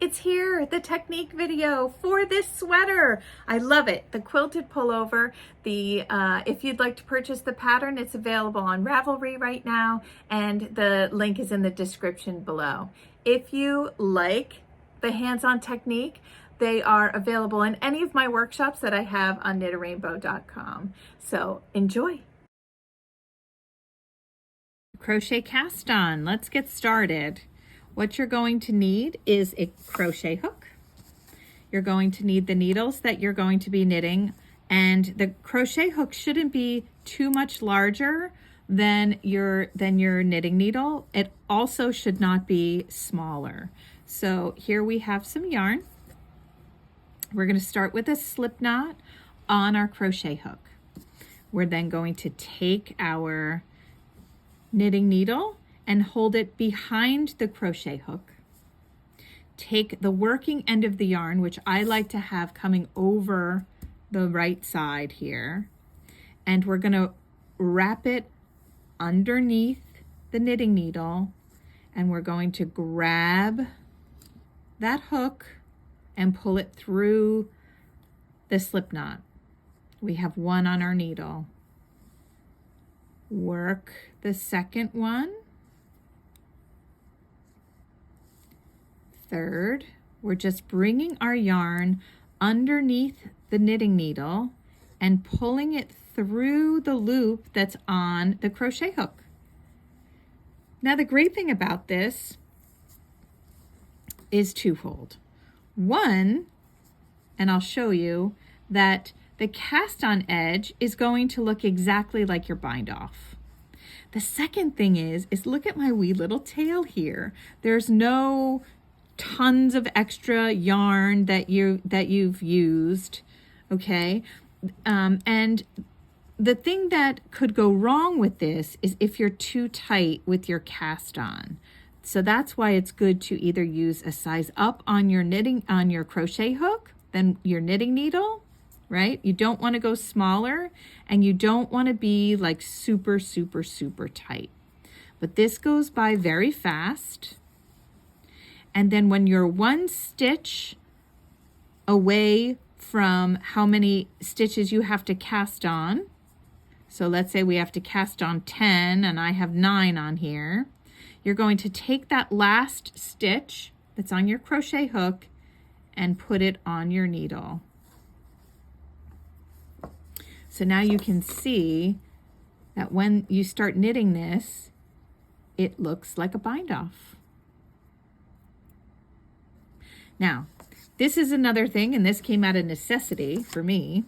it's here, the technique video for this sweater. I love it. The quilted pullover. If you'd like to purchase the pattern, it's available on Ravelry right now, and the link is in the description below. If you like the hands-on technique, they are available in any of my workshops that I have on knitarainbow.com. So enjoy. Crochet cast on. Let's get started. What you're going to need is a crochet hook. You're going to need the needles that you're going to be knitting, and the crochet hook shouldn't be too much larger than your knitting needle. It also should not be smaller. So here we have some yarn. We're going to start with a slip knot on our crochet hook. We're then going to take our knitting needle and hold it behind the crochet hook. Take the working end of the yarn, which I like to have coming over the right side here, and we're going to wrap it underneath the knitting needle, and we're going to grab that hook and pull it through the slip knot. We have one on our needle. Work the second one. Third, we're just bringing our yarn underneath the knitting needle and pulling it through the loop that's on the crochet hook. Now, the great thing about this is twofold. One, and I'll show you that the cast on edge is going to look exactly like your bind off. The second thing is look at my wee little tail here. There's no tons of extra yarn that you've used, okay? And the thing that could go wrong with this is if you're too tight with your cast on. So that's why it's good to either use a size up on your crochet hook than your knitting needle, right? You don't want to go smaller, and you don't want to be like super, super, super tight. But this goes by very fast. And then when you're one stitch away from how many stitches you have to cast on, so let's say we have to cast on 10 and I have 9 on here, you're going to take that last stitch that's on your crochet hook and put it on your needle. So now you can see that when you start knitting this, it looks like a bind off. Now, this is another thing, and this came out of necessity for me.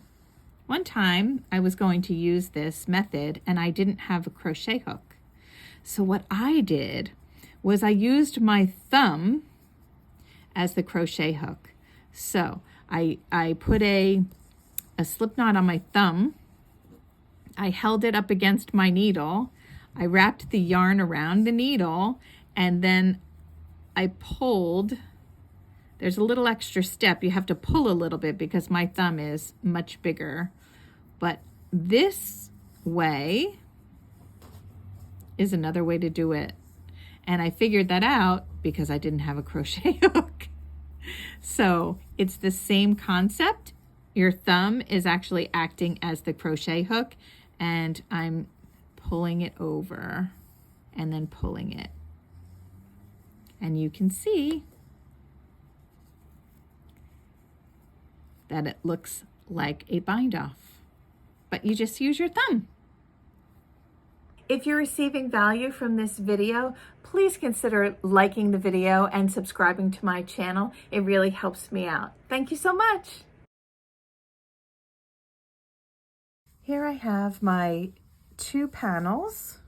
One time I was going to use this method and I didn't have a crochet hook. So what I did was I used my thumb as the crochet hook. So I put a slip knot on my thumb. I held it up against my needle. I wrapped the yarn around the needle, and then I pulled. There's a little extra step. You have to pull a little bit because my thumb is much bigger. But this way is another way to do it. And I figured that out because I didn't have a crochet hook. So it's the same concept. Your thumb is actually acting as the crochet hook, and I'm pulling it over and then pulling it. And you can see that it looks like a bind off, but you just use your thumb. If you're receiving value from this video, please consider liking the video and subscribing to my channel. It really helps me out. Thank you so much. Here I have my 2 panels,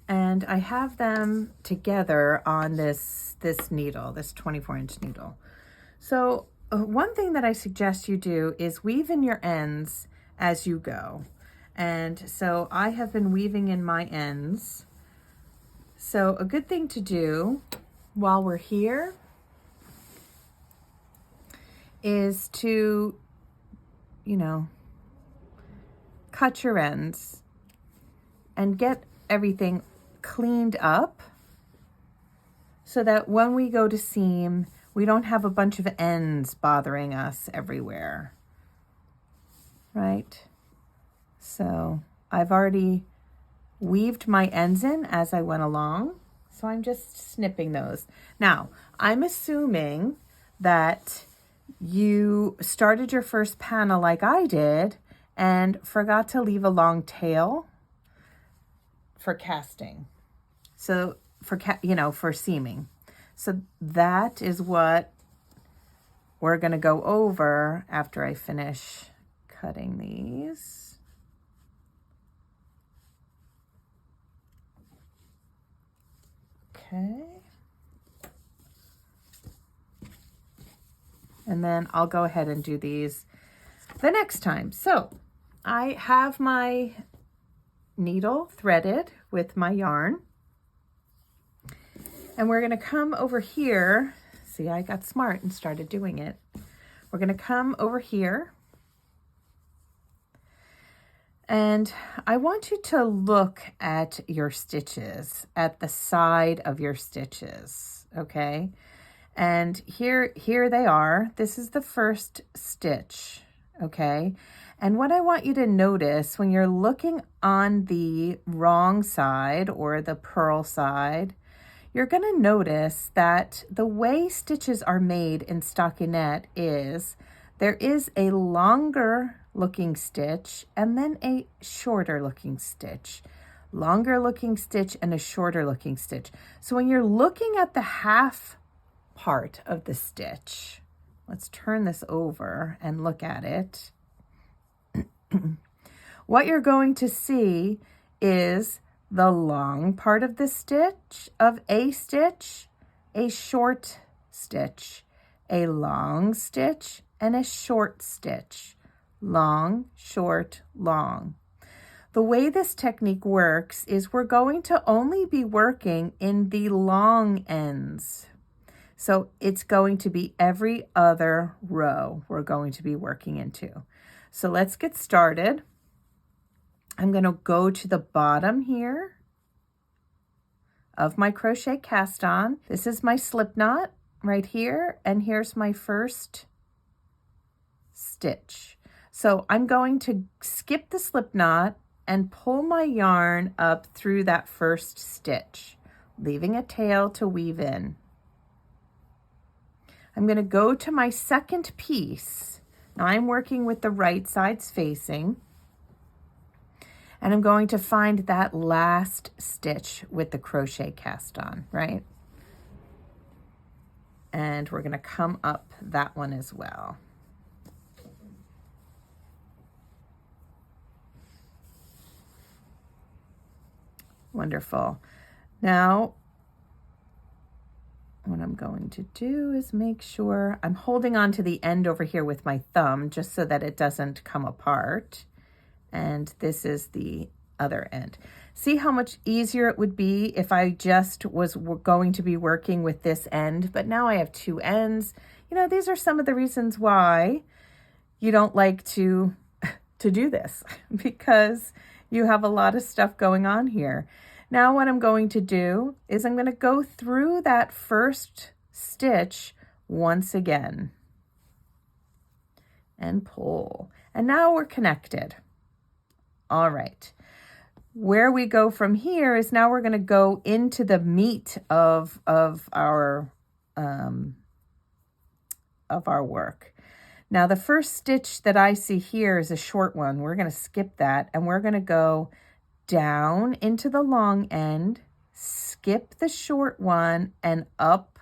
and I have them together on this needle, this 24-inch needle. So one thing that I suggest you do is weave in your ends as you go. And so I have been weaving in my ends. So a good thing to do while we're here is to, cut your ends and get everything cleaned up so that when we go to seam, we don't have a bunch of ends bothering us everywhere, right? So I've already weaved my ends in as I went along, so I'm just snipping those. Now, I'm assuming that you started your first panel like I did and forgot to leave a long tail for casting. So for seaming. So that is what we're going to go over after I finish cutting these. Okay. And then I'll go ahead and do these the next time. So I have my needle threaded with my yarn. And we're going to come over here. See, I got smart and started doing it. We're going to come over here. And I want you to look at your stitches, at the side of your stitches, okay? And here they are. This is the first stitch, okay? And what I want you to notice when you're looking on the wrong side or the purl side, you're going to notice that the way stitches are made in stockinette is there is a longer looking stitch and then a shorter looking stitch. Longer looking stitch and a shorter looking stitch. So when you're looking at the half part of the stitch, let's turn this over and look at it. What you're going to see is the long part of the stitch, of a stitch, a short stitch, a long stitch, and a short stitch. Long, short, long. The way this technique works is we're going to only be working in the long ends. So it's going to be every other row we're going to be working into. So let's get started. I'm going to go to the bottom here of my crochet cast on. This is my slip knot right here, and here's my first stitch. So I'm going to skip the slip knot and pull my yarn up through that first stitch, leaving a tail to weave in. I'm going to go to my second piece. Now I'm working with the right sides facing, and I'm going to find that last stitch with the crochet cast on, right? And we're going to come up that one as well. Wonderful. Now, what I'm going to do is make sure I'm holding on to the end over here with my thumb just so that it doesn't come apart. And this is the other end. See how much easier it would be if I just was going to be working with this end, but now I have two ends. You know, these are some of the reasons why you don't like to do this, because you have a lot of stuff going on here. Now what I'm going to do is I'm going to go through that first stitch once again and pull. And now we're connected. All right. Where we go from here is now we're going to go into the meat of our work. Now the first stitch that I see here is a short one. We're going to skip that and we're going to go down into the long end, skip the short one and up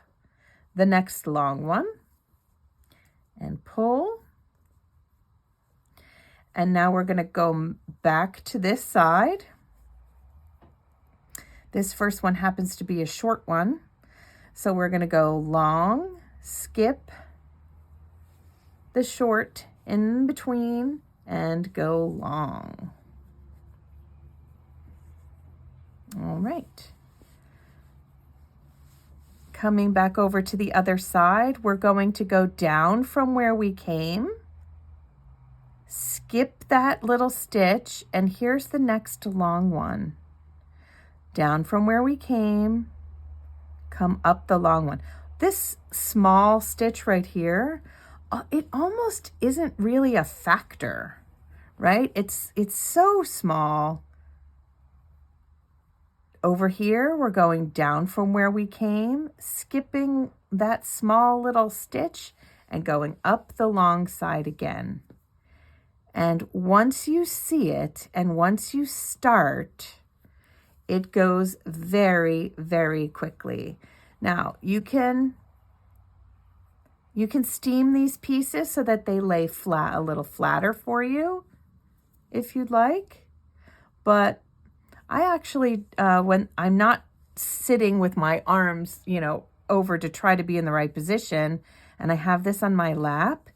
the next long one and pull. And now we're going to go back to this side. This first one happens to be a short one. So we're going to go long, skip the short in between and go long. All right. Coming back over to the other side, we're going to go down from where we came, skip that little stitch, and here's the next long one. Down from where we came, come up the long one. this small stitch right here, it almost isn't really a factor, right? It's so small. Over here, we're going down from where we came, skipping that small little stitch and going up the long side again. And once you see it and once you start, it goes very, very quickly. Now, you can steam these pieces so that they lay flat, a little flatter for you if you'd like. But I actually, when I'm not sitting with my arms, over to try to be in the right position, and I have this on my lap,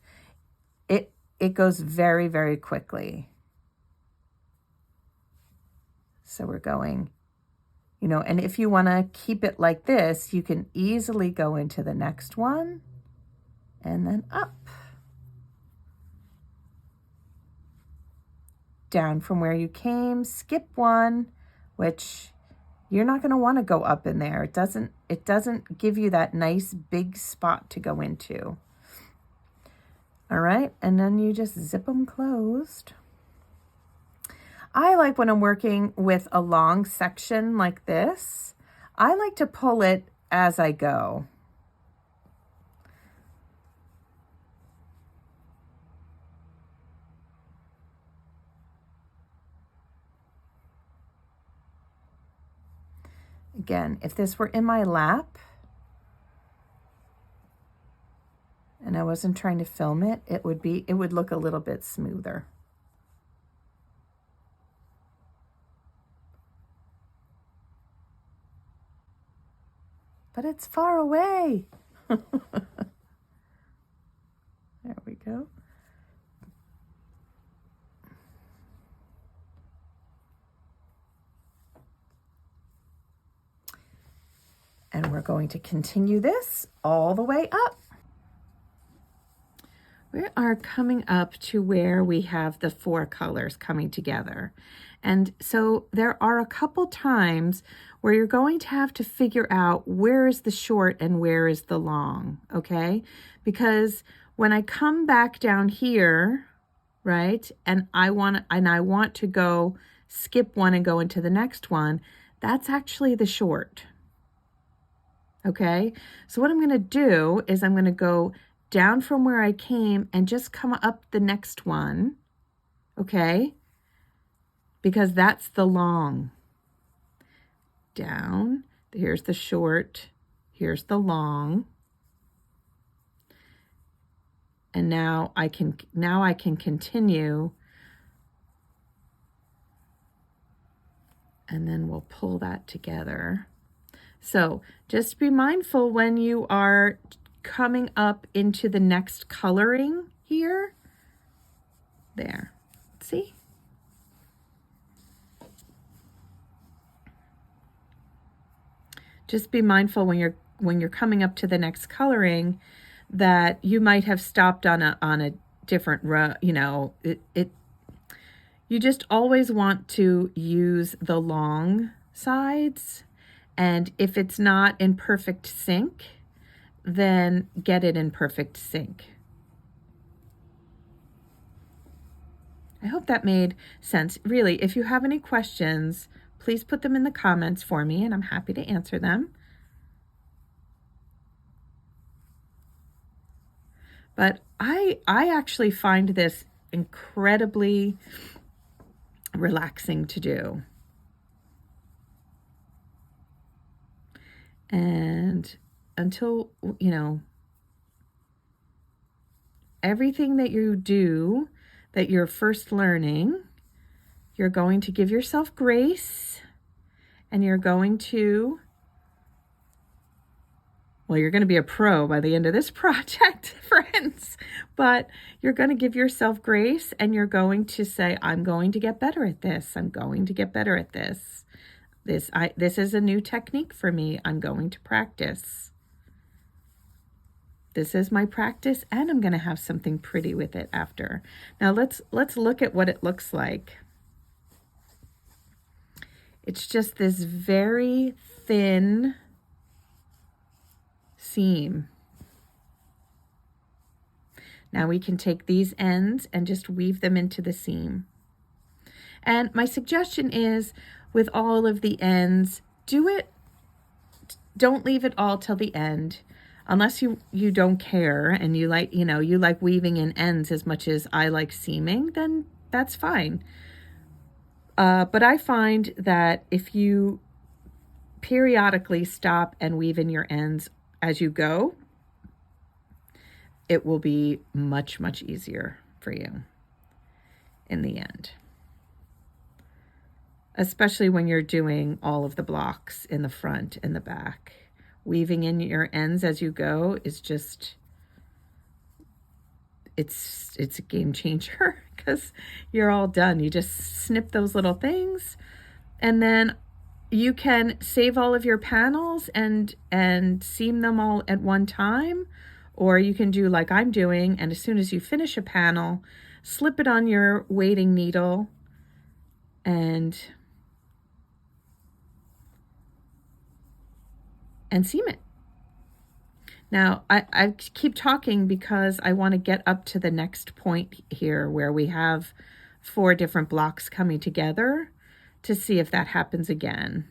it goes very, very quickly. So we're going, and if you want to keep it like this, you can easily go into the next one and then up. Down from where you came, skip one, which you're not going to want to go up in there. It doesn't give you that nice big spot to go into. All right, and then you just zip them closed. I like when I'm working with a long section like this, I like to pull it as I go. Again, if this were in my lap and I wasn't trying to film it, it would look a little bit smoother. But it's far away. There we go. And we're going to continue this all the way up. We are coming up to where we have the 4 colors coming together. And so there are a couple times where you're going to have to figure out where is the short and where is the long, okay? Because when I come back down here, right, and I want to go skip one and go into the next one, that's actually the short. Okay, so what I'm going to do is I'm going to go down from where I came and just come up the next one, okay, because that's the long. Down, here's the short, here's the long, and now I can continue, and then we'll pull that together. So just be mindful when you are coming up into the next coloring here. There, see? Just be mindful when you're coming up to the next coloring that you might have stopped on a different row. You just always want to use the long sides. And if it's not in perfect sync, then get it in perfect sync. I hope that made sense. Really, if you have any questions, please put them in the comments for me and I'm happy to answer them. But I actually find this incredibly relaxing to do. And until, everything that you do, that you're first learning, you're going to give yourself grace and you're going to, you're going to be a pro by the end of this project, friends, but you're going to give yourself grace and you're going to say, I'm going to get better at this. I'm going to get better at this. This is a new technique for me. I'm going to practice. This is my practice and I'm going to have something pretty with it after. Now let's look at what it looks like. It's just this very thin seam. Now we can take these ends and just weave them into the seam. And my suggestion is, with all of the ends, don't leave it all till the end. Unless you don't care and you like, you like weaving in ends as much as I like seaming, then that's fine. But I find that if you periodically stop and weave in your ends as you go, it will be much, much easier for you in the end. Especially when you're doing all of the blocks in the front and the back. Weaving in your ends as you go is just, it's a game changer because you're all done. You just snip those little things and then you can save all of your panels and seam them all at one time, or you can do like I'm doing, and as soon as you finish a panel, slip it on your weighting needle and seam it. Now, I keep talking because I want to get up to the next point here where we have 4 different blocks coming together to see if that happens again.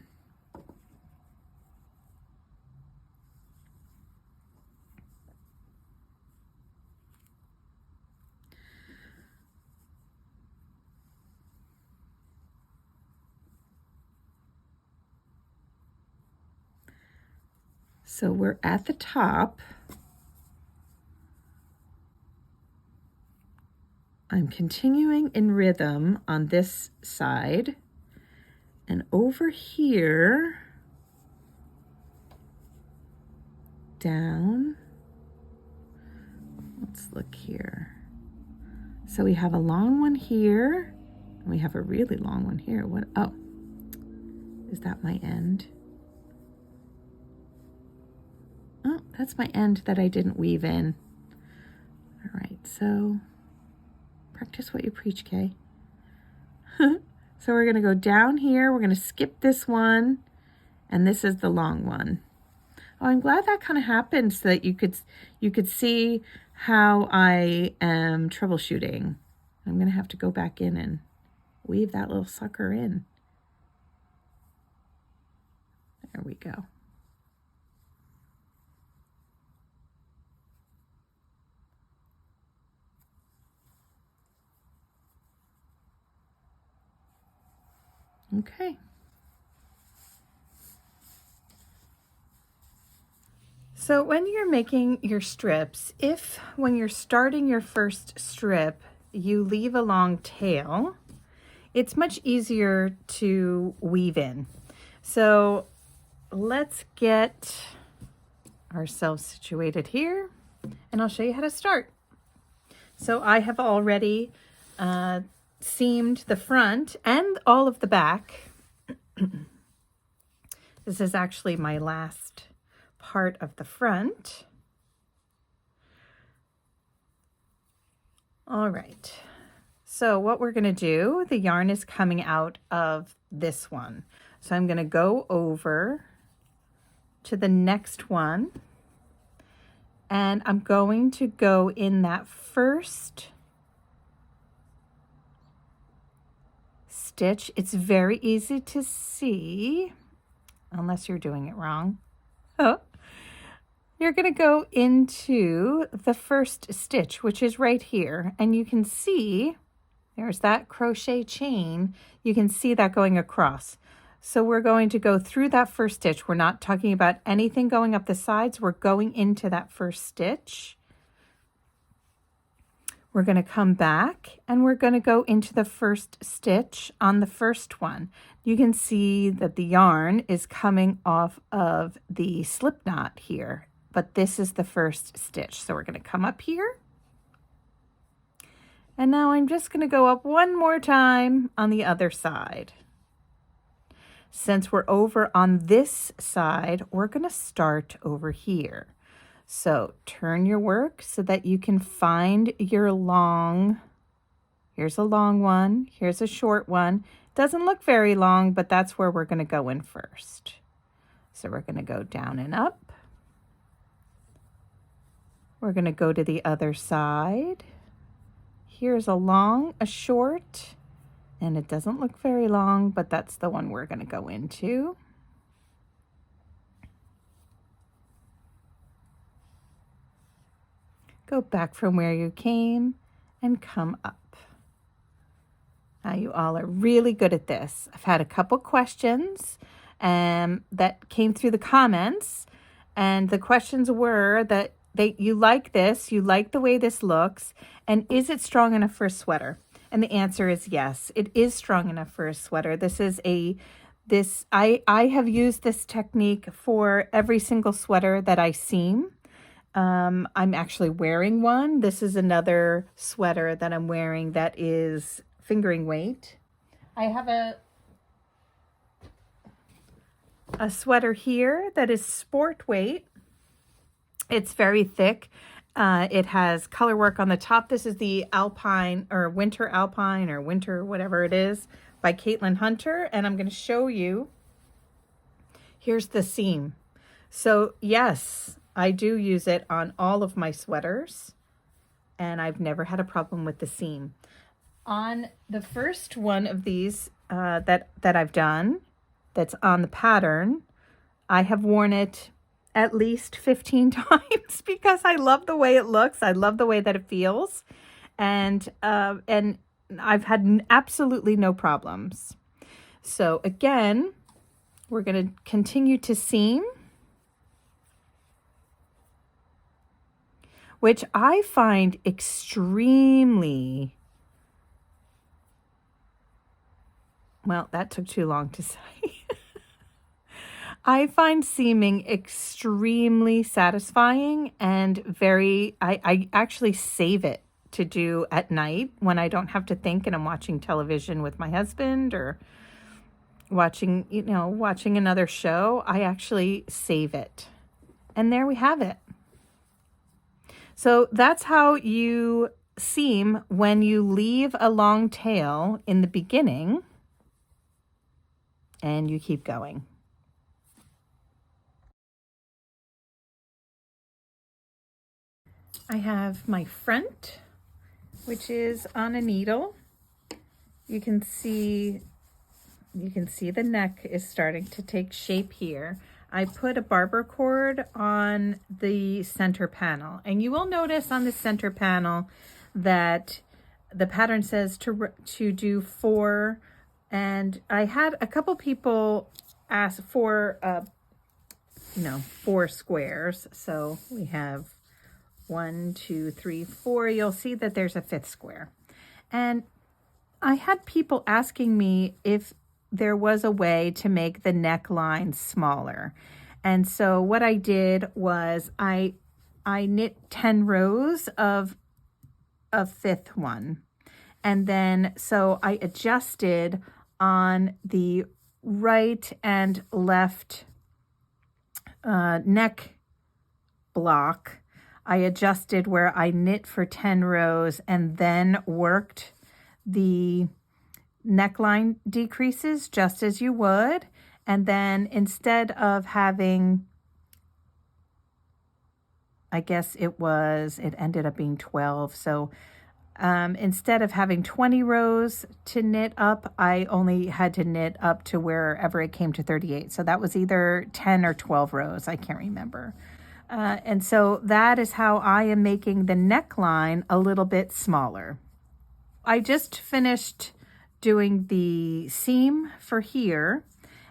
So we're at the top. I'm continuing in rhythm on this side. And over here, down, let's look here. So we have a long one here, and we have a really long one here. What? Oh, is that my end? Oh, that's my end that I didn't weave in. All right, so practice what you preach, Kay. So we're gonna go down here, we're gonna skip this one, and this is the long one. Oh, I'm glad that kind of happened so that you could see how I am troubleshooting. I'm gonna have to go back in and weave that little sucker in. There we go. Okay. So when you're making your strips, if when you're starting your first strip, you leave a long tail, it's much easier to weave in. So let's get ourselves situated here and I'll show you how to start. So I have already seamed the front and all of the back. This is actually my last part of the front. All right, so what we're going to do, the yarn is coming out of this one. So I'm going to go over to the next one and I'm going to go in that first stitch. It's very easy to see unless you're doing it wrong. Oh, you're going to go into the first stitch, which is right here, and you can see there's that crochet chain. You can see that going across. So we're going to go through that first stitch. We're not talking about anything going up the sides. We're going into that first stitch. We're going to come back and we're going to go into the first stitch on the first one. You can see that the yarn is coming off of the slip knot here, but this is the first stitch. So we're going to come up here. And now I'm just going to go up one more time on the other side. Since we're over on this side, we're going to start over here. So turn your work so that you can find your long. Here's a long one. Here's a short one. Doesn't look very long, but that's where we're going to go in first. So we're going to go down and up. We're going to go to the other side. Here's a long, a short, and it doesn't look very long, but that's the one we're going to go into. Go back from where you came and come up. Now you all are really good at this. I've had a couple questions that came through the comments, and the questions were that you like this, you like the way this looks, and is it strong enough for a sweater? And the answer is yes, it is strong enough for a sweater. I have used this technique for every single sweater that I seam. I'm actually wearing one. This is another sweater that I'm wearing that is fingering weight. I have a sweater here that is sport weight. It's very thick. It has color work on the top. This is the Alpine or Winter Alpine or Winter whatever it is by Caitlin Hunter, and I'm going to show you. Here's the seam. So yes, I do use it on all of my sweaters, and I've never had a problem with the seam. On the first one of these that I've done, that's on the pattern, I have worn it at least 15 times because I love the way it looks. I love the way that it feels, and I've had absolutely no problems. So again, we're going to continue to seam, which I find extremely, well, that took too long to say. I find seaming extremely satisfying and I actually save it to do at night when I don't have to think and I'm watching television with my husband or watching another show. I actually save it. And there we have it. So that's how you seam when you leave a long tail in the beginning and you keep going. I have my front, which is on a needle. You can see the neck is starting to take shape here. I put a barber cord on the center panel, and you will notice on the center panel that the pattern says to do 4, and I had a couple people ask for 4 squares. So we have 1, 2, 3, 4. You'll see that there's a 5th square. And I had people asking me if there was a way to make the neckline smaller. And so what I did was I knit 10 rows of a 5th one. And then so I adjusted on the right and left neck block. I adjusted where I knit for 10 rows and then worked the neckline decreases just as you would. And then instead of having, I guess it ended up being 12. So instead of having 20 rows to knit up, I only had to knit up to wherever it came to 38. So that was either 10 or 12 rows. I can't remember. And so that is how I am making the neckline a little bit smaller. I just finished doing the seam for here,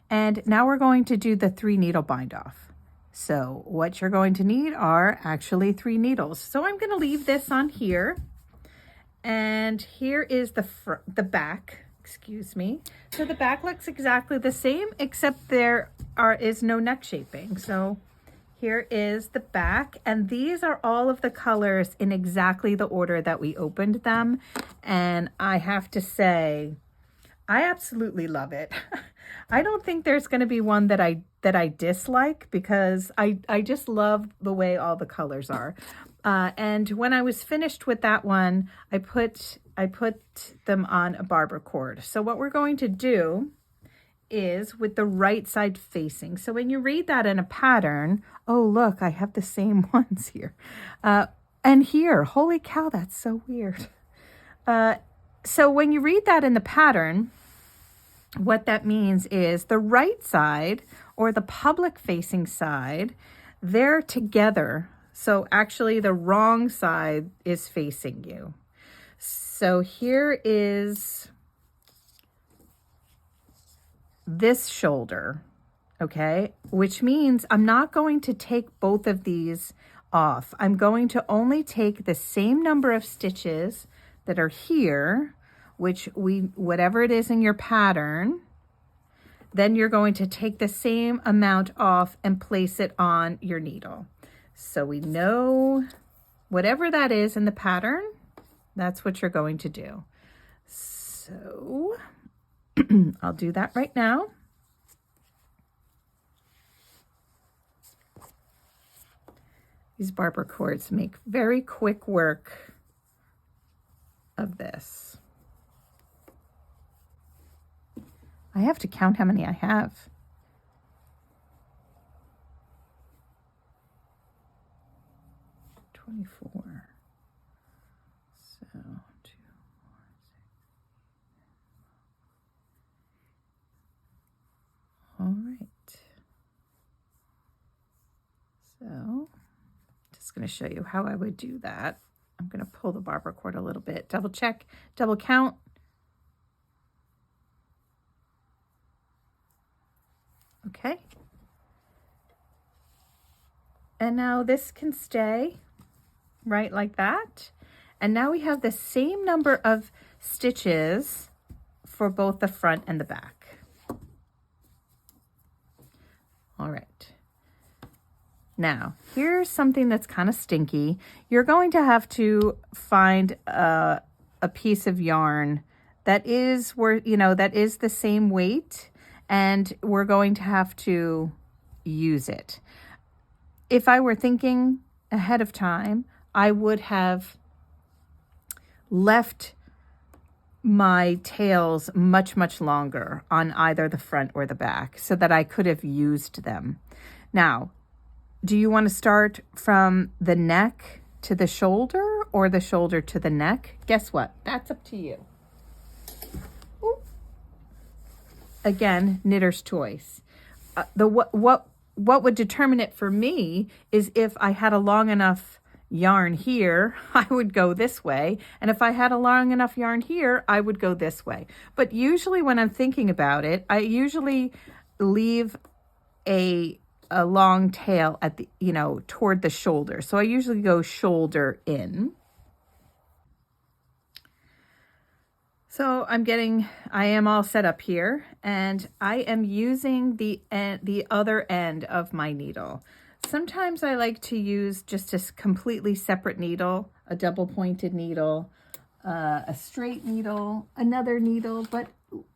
and now we're going to do the 3 needle bind off. So what you're going to need are actually 3 needles. So I'm going to leave this on here, and here is the back, excuse me. So the back looks exactly the same, except there is no neck shaping. So here is the back, and these are all of the colors in exactly the order that we opened them. And I have to say, I absolutely love it. I don't think there's going to be one that I dislike, because I just love the way all the colors are. And when I was finished with that one, I put them on a barber cord. So what we're going to do is with the right side facing. So when you read that in a pattern, oh look, I have the same ones here. and here. Holy cow, that's so weird. So when you read that in the pattern, what that means is the right side or the public facing side, they're together. So actually the wrong side is facing you. So here is this shoulder, okay? Which means I'm not going to take both of these off. I'm going to only take the same number of stitches that are here, which whatever it is in your pattern, then you're going to take the same amount off and place it on your needle. So we know whatever that is in the pattern, that's what you're going to do. So I'll do that right now. These barber cords make very quick work of this. I have to count how many I have. "24. So 2, 4, 6. All right. So just going to show you how I would do that. I'm going to pull the barber cord a little bit, double check, double count. Okay. And now this can stay right like that. And now we have the same number of stitches for both the front and the back. All right. Now, here's something that's kind of stinky. You're going to have to find a piece of yarn that is that is the same weight, and we're going to have to use it. If I were thinking ahead of time, I would have left my tails much, much longer on either the front or the back so that I could have used them. Now, do you want to start from the neck to the shoulder or the shoulder to the neck? Guess what? That's up to you. Ooh. Again, knitter's choice. What would determine it for me is if I had a long enough yarn here, I would go this way. And if I had a long enough yarn here, I would go this way. But usually when I'm thinking about it, I usually leave a long tail at the, toward the shoulder. So I usually go shoulder in. So I am all set up here, and I am using the other end of my needle. Sometimes I like to use just a completely separate needle, a double pointed needle, a straight needle, another needle, but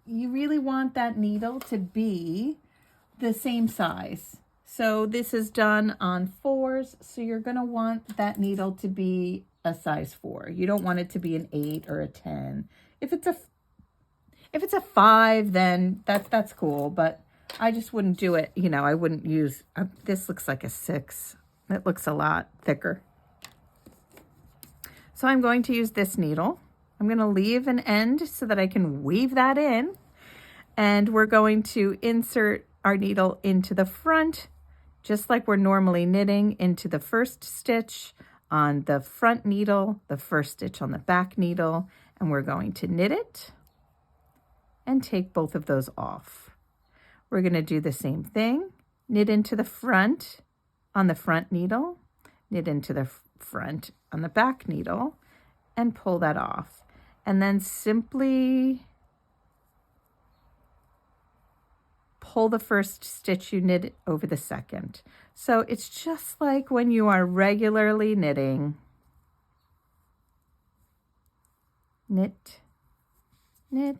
you really want that needle to be the same size. So this is done on 4s, so you're going to want that needle to be a size 4. You don't want it to be an 8 or a 10. If it's a 5, then that's cool, but I just wouldn't do it. I wouldn't use, this looks like a 6. It looks a lot thicker. So I'm going to use this needle. I'm going to leave an end so that I can weave that in. And we're going to insert our needle into the front, just like we're normally knitting, into the first stitch on the front needle, the first stitch on the back needle, and we're going to knit it and take both of those off. We're going to do the same thing, knit into the front on the front needle, knit into the front on the back needle, and pull that off. And then simply pull the first stitch you knit over the second. So it's just like when you are regularly knitting. Knit, knit,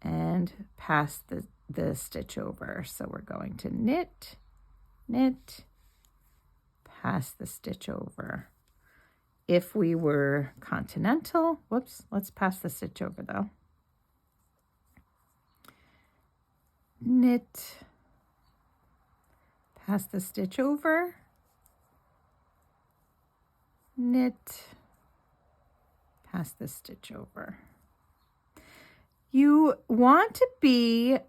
and pass the stitch over. So we're going to knit, knit, pass the stitch over. If we were continental, whoops, let's pass the stitch over though. Knit, pass the stitch over, knit, pass the stitch over. You don't want to be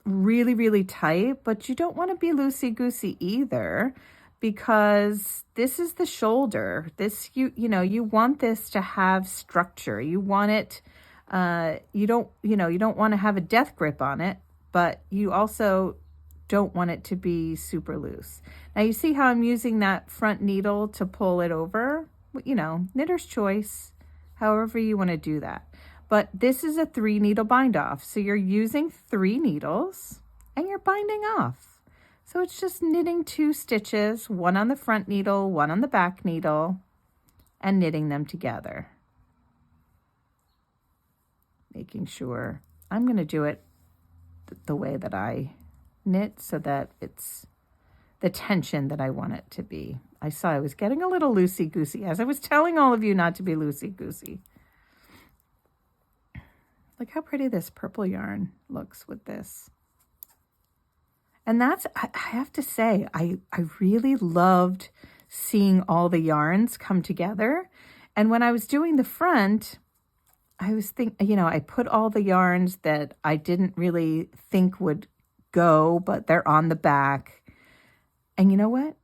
really, really tight, but you don't want to be loosey-goosey either, because this is the shoulder. This, you want this to have structure. You want it, you don't want to have a death grip on it, but you also don't want it to be super loose. Now you see how I'm using that front needle to pull it over? Knitter's choice, however you want to do that. But this is a 3 needle bind off. So you're using 3 needles and you're binding off. So it's just knitting 2 stitches, one on the front needle, one on the back needle, and knitting them together. Making sure I'm going to do it the way that I knit so that it's the tension that I want it to be. I saw I was getting a little loosey-goosey as I was telling all of you not to be loosey-goosey. Look how pretty this purple yarn looks with this. And that's, I have to say, I really loved seeing all the yarns come together. And when I was doing the front, I was thinking, I put all the yarns that I didn't really think would go, but they're on the back. And you know what?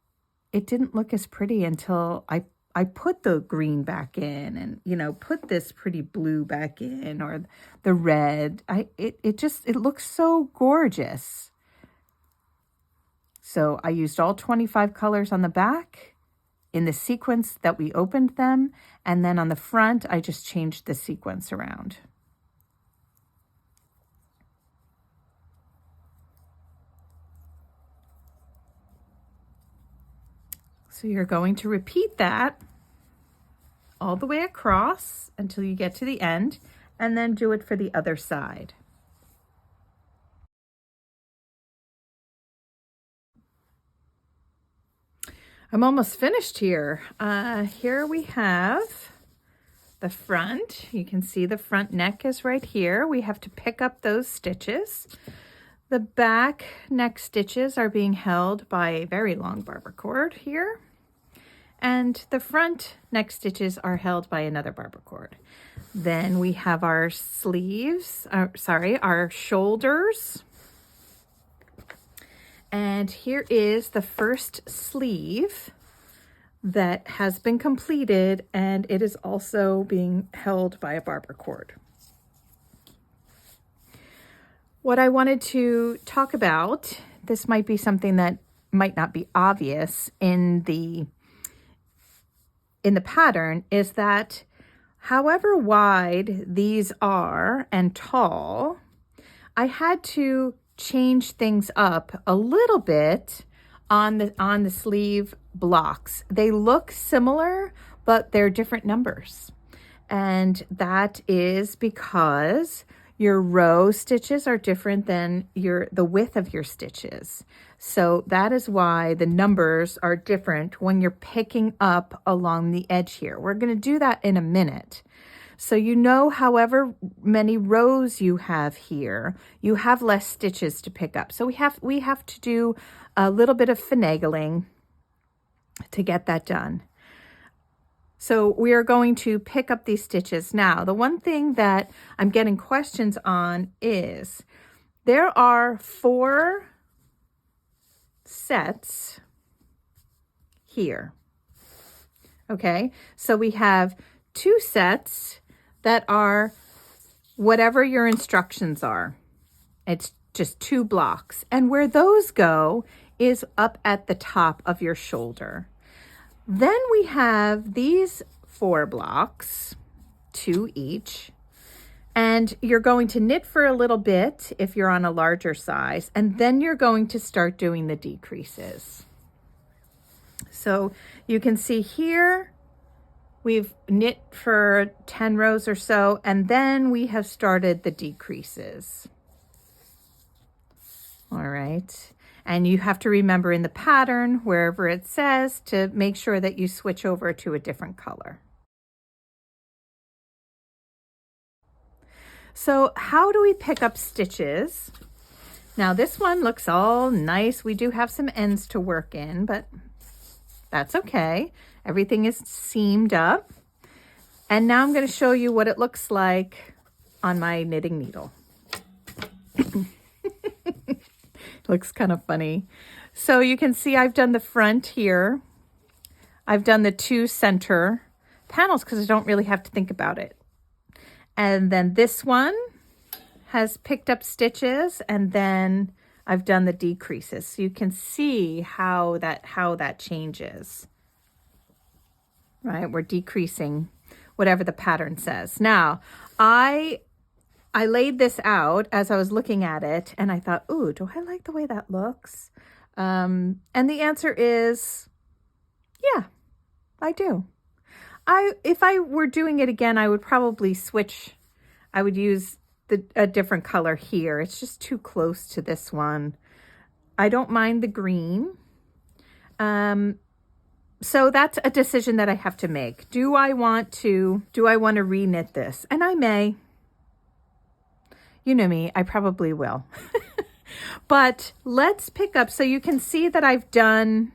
It didn't look as pretty until I put the green back in and, put this pretty blue back in, or the red. It looks so gorgeous. So I used all 25 colors on the back in the sequence that we opened them. And then on the front, I just changed the sequence around. So you're going to repeat that all the way across until you get to the end, and then do it for the other side. I'm almost finished here. Here we have the front. You can see the front neck is right here. We have to pick up those stitches. The back neck stitches are being held by a very long barber cord here. And the front neck stitches are held by another barber cord. Then we have our sleeves, our shoulders. And here is the first sleeve that has been completed, and it is also being held by a barber cord. What I wanted to talk about, this might be something that might not be obvious in the pattern, is that however wide these are and tall, I had to change things up a little bit on the sleeve blocks. They look similar, but they're different numbers. And that is because your row stitches are different than the width of your stitches. So that is why the numbers are different when you're picking up along the edge here. We're going to do that in a minute. So however many rows you have here, you have less stitches to pick up. So we have to do a little bit of finagling to get that done. So we are going to pick up these stitches. Now, the one thing that I'm getting questions on is there are 4 sets here. Okay, so we have 2 sets that are whatever your instructions are. It's just 2 blocks. And where those go is up at the top of your shoulder. Then we have these 4 blocks, 2 each, and you're going to knit for a little bit if you're on a larger size, and then you're going to start doing the decreases. So you can see here, we've knit for 10 rows or so, and then we have started the decreases. All right. And you have to remember in the pattern, wherever it says, to make sure that you switch over to a different color. So how do we pick up stitches? Now this one looks all nice. We do have some ends to work in, but That's okay. Everything is seamed up. And now I'm going to show you what it looks like on my knitting needle. Looks kind of funny. So you can see I've done the front here. I've done the 2 center panels because I don't really have to think about it. And then this one has picked up stitches, and then I've done the decreases. So you can see how that changes. Right? We're decreasing whatever the pattern says. Now, I laid this out as I was looking at it, and I thought, ooh, do I like the way that looks? And the answer is, yeah, I do. If I were doing it again, I would probably switch. I would use a different color here. It's just too close to this one. I don't mind the green. So that's a decision that I have to make. Do I want to reknit this? And I may. You know me, I probably will. But let's pick up, so you can see that I've done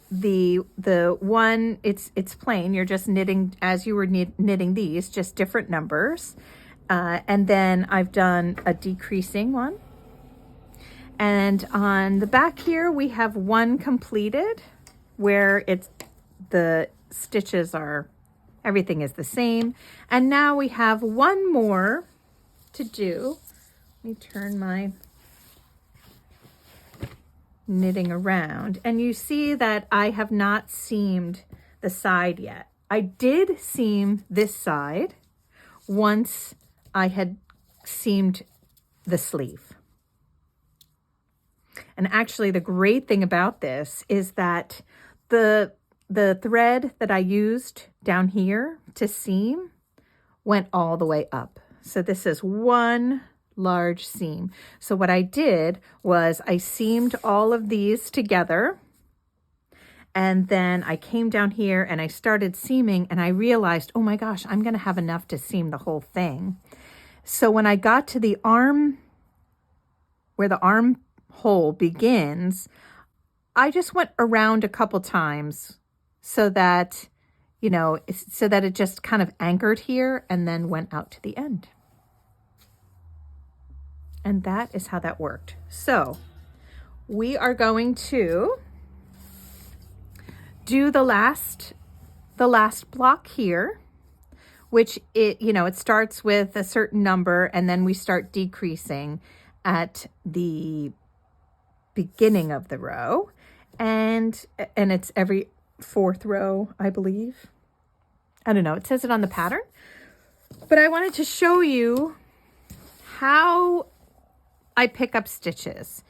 the one, it's plain. You're just knitting as you were knitting these, just different numbers. And then I've done a decreasing one. And on the back here, we have one completed where it's the stitches are, everything is the same. And now we have one more to do. Let me turn my knitting around. And you see that I have not seamed the side yet. I did seam this side once I had seamed the sleeve. And actually the great thing about this is that the thread that I used down here to seam went all the way up. So this is one large seam. So what I did was I seamed all of these together, and then I came down here and I started seaming, and I realized, oh my gosh, I'm going to have enough to seam the whole thing. So when I got to the arm, where the armhole begins, I just went around a couple times so that, you know, so that it just kind of anchored here and then went out to the end. And that is how that worked. So we are going to do the last block here, which it starts with a certain number, and then we start decreasing at the beginning of the row, and it's every 4th row, I believe. I don't know, it says it on the pattern, but I wanted to show you how I pick up stitches.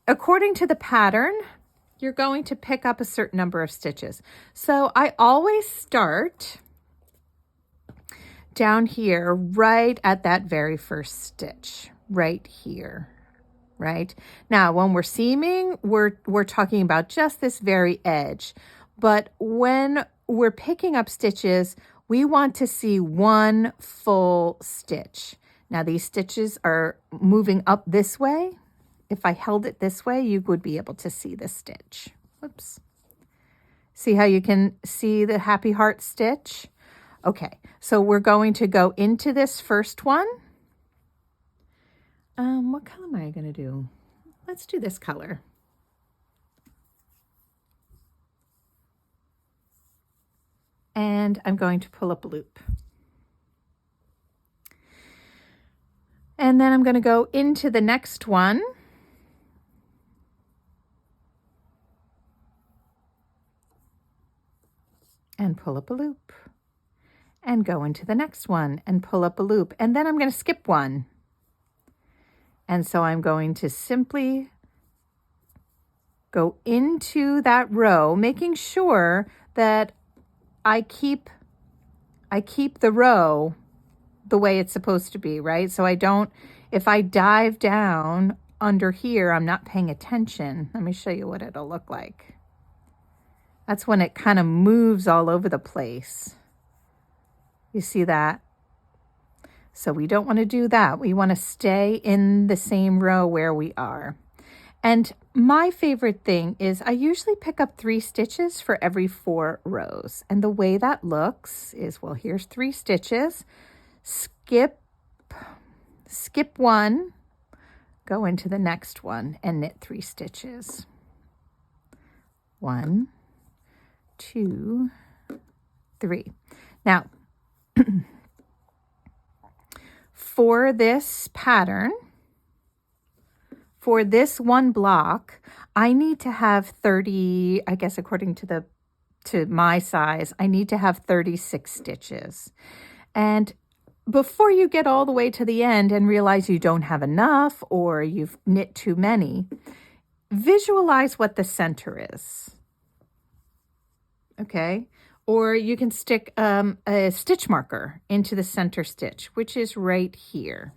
According to the pattern, you're going to pick up a certain number of stitches. So I always start down here, right at that very first stitch, right here, right? Now, when we're seaming, we're talking about just this very edge. But when we're picking up stitches, we want to see one full stitch. Now these stitches are moving up this way. If I held it this way, you would be able to see the stitch. Whoops. See how you can see the happy heart stitch? Okay, so we're going to go into this first one. What color am I going to do? Let's do this color. And I'm going to pull up a loop. And then I'm going to go into the next one. And pull up a loop. And go into the next one and pull up a loop. And then I'm going to skip one. And so I'm going to simply go into that row, making sure that I keep the row the way it's supposed to be, right? So I don't, if I dive down under here, I'm not paying attention. Let me show you what it'll look like. That's when it kind of moves all over the place. You see that? So we don't want to do that. We want to stay in the same row where we are. And my favorite thing is I usually pick up 3 stitches for every 4 rows. And the way that looks is, well, here's 3 stitches, skip 1, go into the next one and knit 3 stitches. 1, 2, 3. Now, for this pattern, for this one block, I need to have 30, I guess according to my size, I need to have 36 stitches. And before you get all the way to the end and realize you don't have enough or you've knit too many, visualize what the center is. Okay? Or you can stick a stitch marker into the center stitch, which is right here.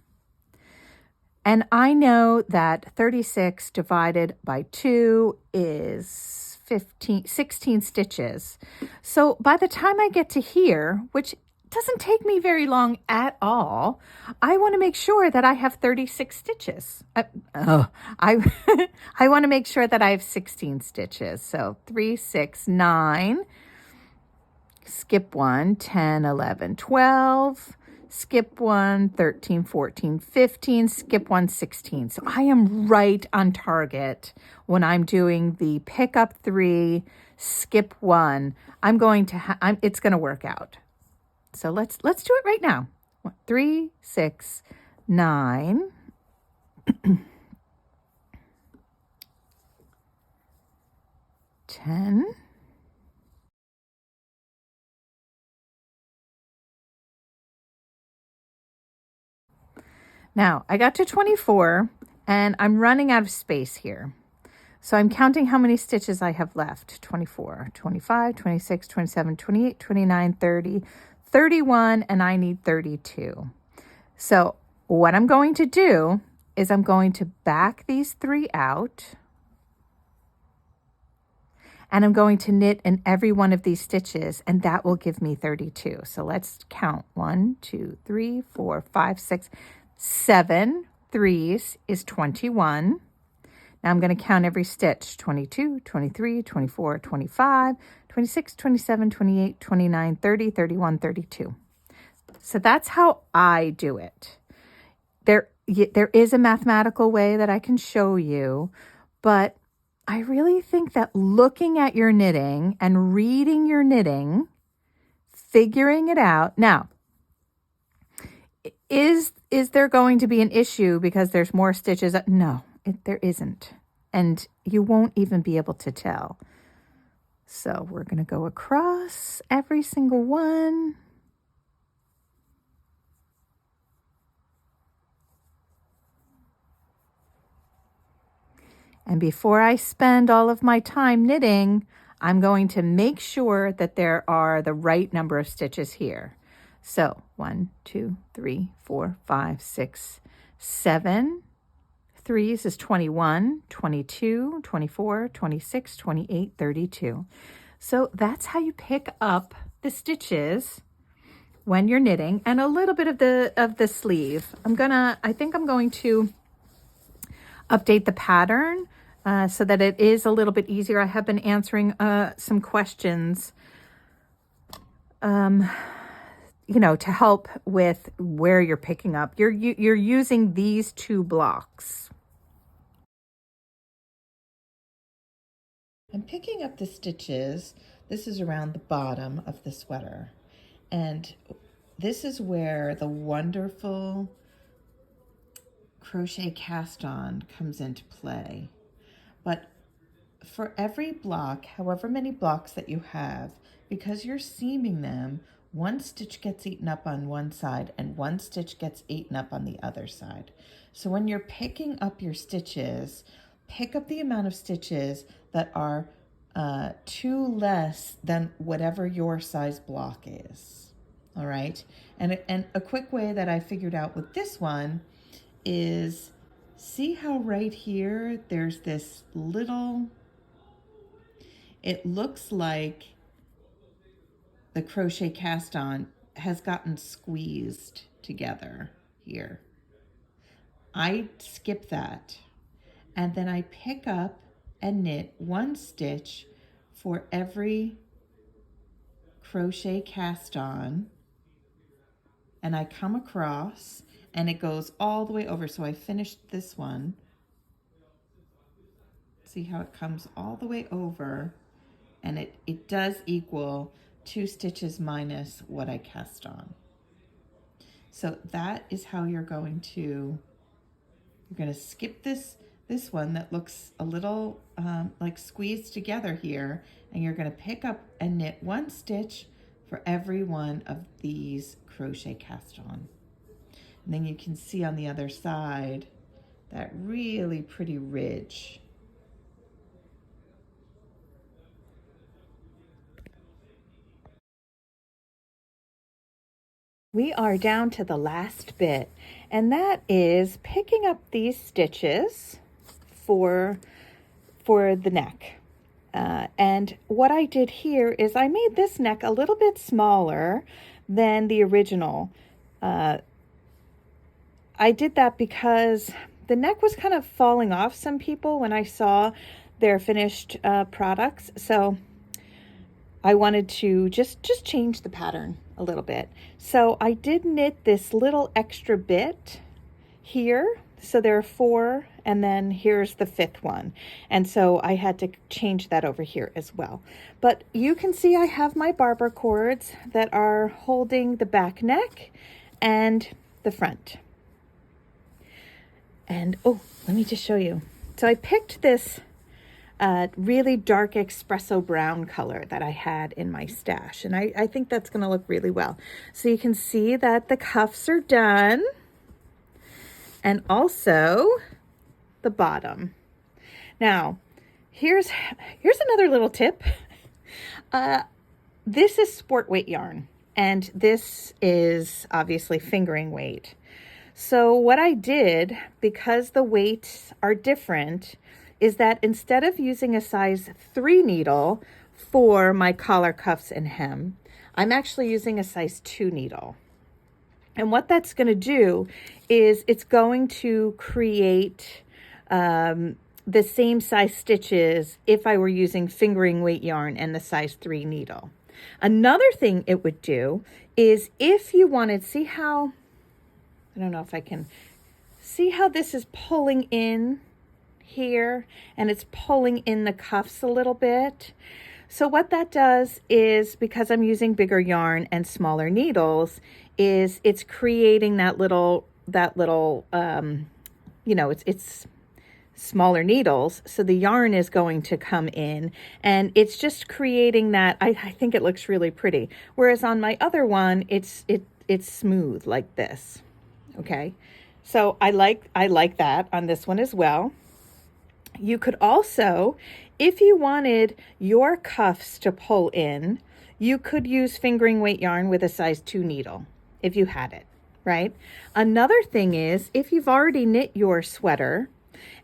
And I know that 36 divided by 2 is 16 stitches. So by the time I get to here, which doesn't take me very long at all, I want to make sure that I have 36 stitches. I want to make sure that I have 16 stitches. So 3, 6, 9, skip 1, 10, 11, 12, skip 1, 13, 14, 15, skip 1, 16. So I am right on target when I'm doing the pick up 3, skip 1. I'm going to it's going to work out. So let's do it right now. 3, 6, 9, 10, now, I got to 24, and I'm running out of space here. So I'm counting how many stitches I have left. 24, 25, 26, 27, 28, 29, 30, 31, and I need 32. So what I'm going to do is I'm going to back these 3 out, and I'm going to knit in every one of these stitches, and that will give me 32. So let's count. 1, 2, 3, 4, 5, 6, 7 threes is 21. Now I'm going to count every stitch. 22, 23, 24, 25, 26, 27, 28, 29, 30, 31, 32. So that's how I do it. There is a mathematical way that I can show you, but I really think that looking at your knitting and reading your knitting, figuring it out. Now, is there going to be an issue because there's more stitches? No, there isn't. And you won't even be able to tell. So we're going to go across every single one. And before I spend all of my time knitting, I'm going to make sure that there are the right number of stitches here. So 1, 2, 3, 4, 5, 6, 7 threes is 21, 22, 24, 26, 28, 32. So that's how you pick up the stitches when you're knitting, and a little bit of the sleeve. I think I'm going to update the pattern so that it is a little bit easier. I have been answering some questions to help with where you're picking up. You're using these 2 blocks. I'm picking up the stitches. This is around the bottom of the sweater. And this is where the wonderful Crochet Cast On comes into play. But for every block, however many blocks that you have, because you're seaming them, 1 stitch gets eaten up on one side and 1 stitch gets eaten up on the other side. So when you're picking up your stitches, pick up the amount of stitches that are 2 less than whatever your size block is. All right. And a quick way that I figured out with this one is, see how right here there's this little, it looks like the Crochet Cast On has gotten squeezed together here. I skip that and then I pick up and knit 1 stitch for every crochet cast on, and I come across and it goes all the way over. So I finished this one. See how it comes all the way over, and it does equal 2 stitches minus what I cast on. So that is how you're going to skip this one that looks a little like squeezed together here, and you're going to pick up and knit 1 stitch for every one of these crochet cast on. And then you can see on the other side that really pretty ridge. We are down to the last bit, and that is picking up these stitches for the neck. And what I did here is I made this neck a little bit smaller than the original. I did that because the neck was kind of falling off some people when I saw their finished products. So I wanted to just change the pattern a little bit. So I did knit this little extra bit here. So there are 4, and then here's the 5th one. And so I had to change that over here as well. But you can see I have my barber cords that are holding the back neck and the front. And oh, let me just show you. So I picked this really dark espresso brown color that I had in my stash, and I think that's going to look really well. So you can see that the cuffs are done, and also the bottom. Now here's another little tip. This is sport weight yarn, and this is obviously fingering weight. So what I did, because the weights are different, is that instead of using a size 3 needle for my collar, cuffs, and hem, I'm actually using a size 2 needle. And what that's going to do is it's going to create the same size stitches if I were using fingering weight yarn and the size 3 needle. Another thing it would do is if you wanted, see how, I don't know if I can, see how this is pulling in here and it's pulling in the cuffs a little bit. So what that does is, because I'm using bigger yarn and smaller needles, is it's creating that little you know, it's smaller needles, so the yarn is going to come in, and it's just creating that. I think it looks really pretty. Whereas on my other one, it's smooth like this. Okay, so I like that on this one as well. You could also, if you wanted your cuffs to pull in, you could use fingering weight yarn with a size 2 needle if you had it, right? Another thing is, if you've already knit your sweater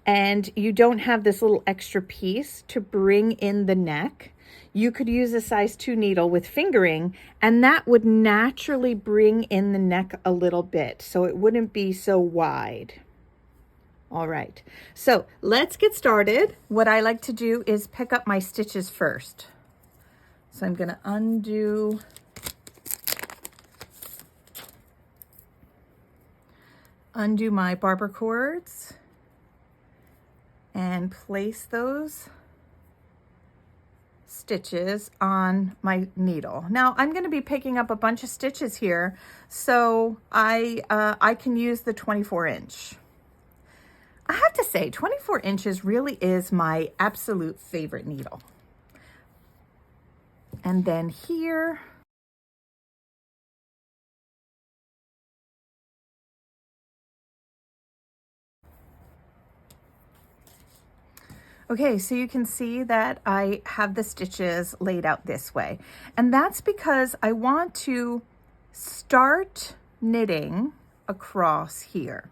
and you don't have this little extra piece to bring in the neck, you could use a size 2 needle with fingering, and that would naturally bring in the neck a little bit, so it wouldn't be so wide. All right, so let's get started. What I like to do is pick up my stitches first. So I'm going to undo my barber cords and place those stitches on my needle. Now I'm going to be picking up a bunch of stitches here, so I can use the 24 inch. I have to say 24 inches really is my absolute favorite needle. And then here, okay, so you can see that I have the stitches laid out this way. And that's because I want to start knitting across here.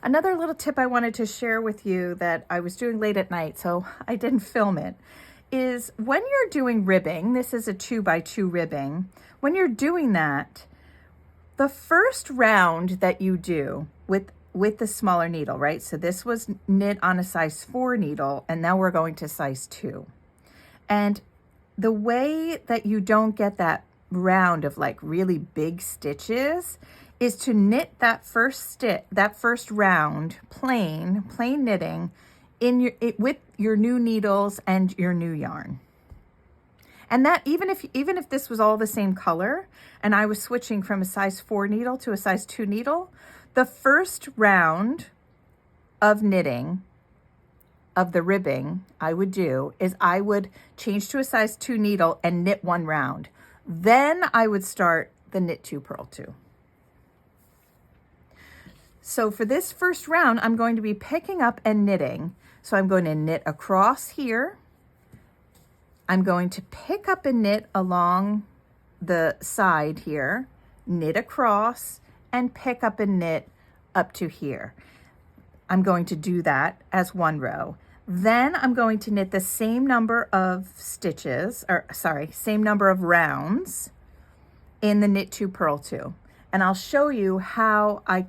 Another little tip I wanted to share with you that I was doing late at night, so I didn't film it, is when you're doing ribbing, this is a 2x2 ribbing, when you're doing that, the first round that you do with with the smaller needle, right? So this was knit on a size 4 needle, and now we're going to size 2. And the way that you don't get that round of like really big stitches is to knit that first round plain knitting in with your new needles and your new yarn. And that even if this was all the same color and I was switching from a size 4 needle to a size 2 needle, the first round of knitting of the ribbing I would do is I would change to a size 2 needle and knit 1 round. Then I would start the knit 2, purl 2. So for this first round, I'm going to be picking up and knitting. So I'm going to knit across here. I'm going to pick up and knit along the side here, knit across, and pick up and knit up to here. I'm going to do that as 1 row. Then I'm going to knit the same number of stitches, same number of rounds in the knit 2, purl 2. And I'll show you how I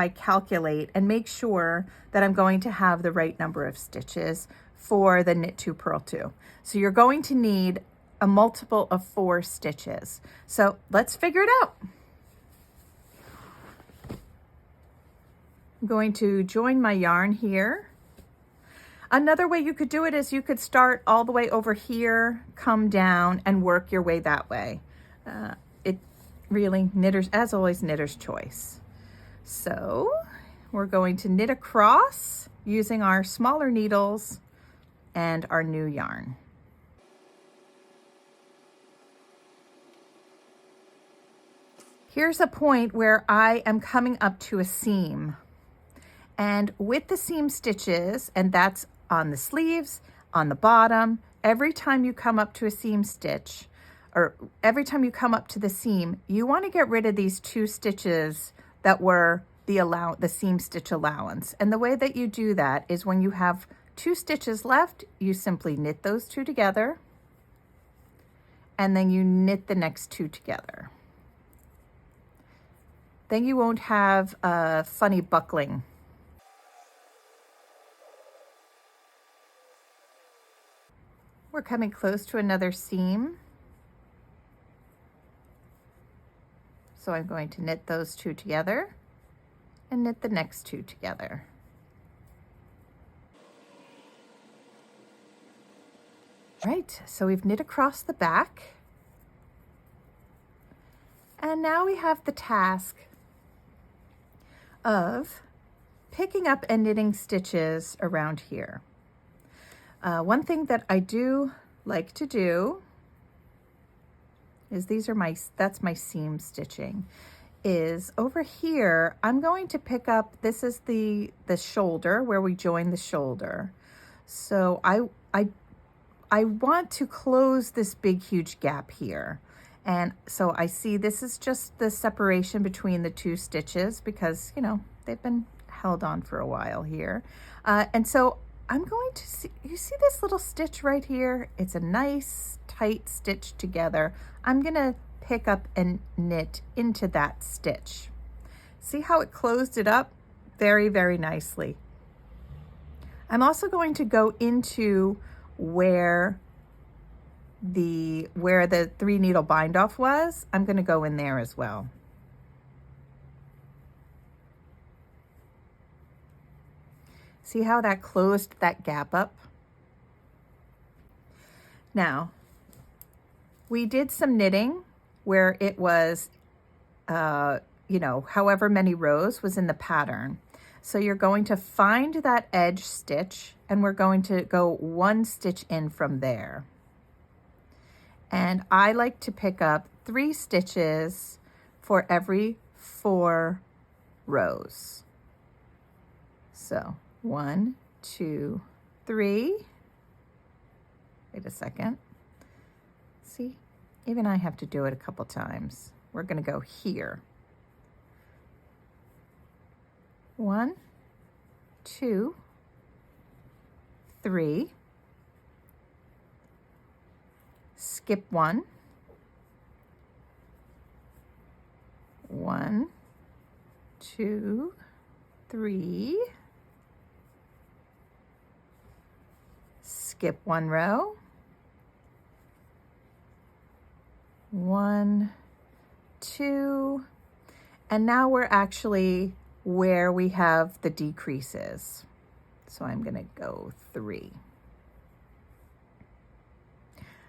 calculate and make sure that I'm going to have the right number of stitches for the knit 2, purl 2. So you're going to need a multiple of 4 stitches. So let's figure it out. I'm going to join my yarn here. Another way you could do it is you could start all the way over here, come down, and work your way that way. It really, as always, knitter's choice. So we're going to knit across using our smaller needles and our new yarn. Here's a point where I am coming up to a seam. And with the seam stitches, and that's on the sleeves, on the bottom, every time you come up to a seam stitch, or every time you come up to the seam, you want to get rid of these 2 stitches that were the seam stitch allowance. And the way that you do that is when you have 2 stitches left, you simply knit those 2 together, and then you knit the next 2 together. Then you won't have a funny buckling. We're coming close to another seam. So I'm going to knit those 2 together and knit the next 2 together. Right, so we've knit across the back. And now we have the task of picking up and knitting stitches around here. One thing that I do like to do is that's my seam stitching, is over here, I'm going to pick up, this is the shoulder where we join the shoulder. So I want to close this big, huge gap here. And so I see this is just the separation between the 2 stitches because, they've been held on for a while here. And so I'm going to see, you see this little stitch right here? It's a nice tight stitch together. I'm gonna pick up and knit into that stitch. See how it closed it up? Very, very nicely. I'm also going to go into where the 3 needle bind off was. I'm gonna go in there as well. See how that closed that gap up? Now, we did some knitting where it was, however many rows was in the pattern. So you're going to find that edge stitch and we're going to go 1 stitch in from there. And I like to pick up 3 stitches for every 4 rows. So 1, 2, 3. Wait a second. See, even I have to do it a couple times. We're going to go here. 1, 2, 3. Skip 1. 1, 2, 3, skip 1 row, 1, 2, and now we're actually where we have the decreases. So I'm going to go 3.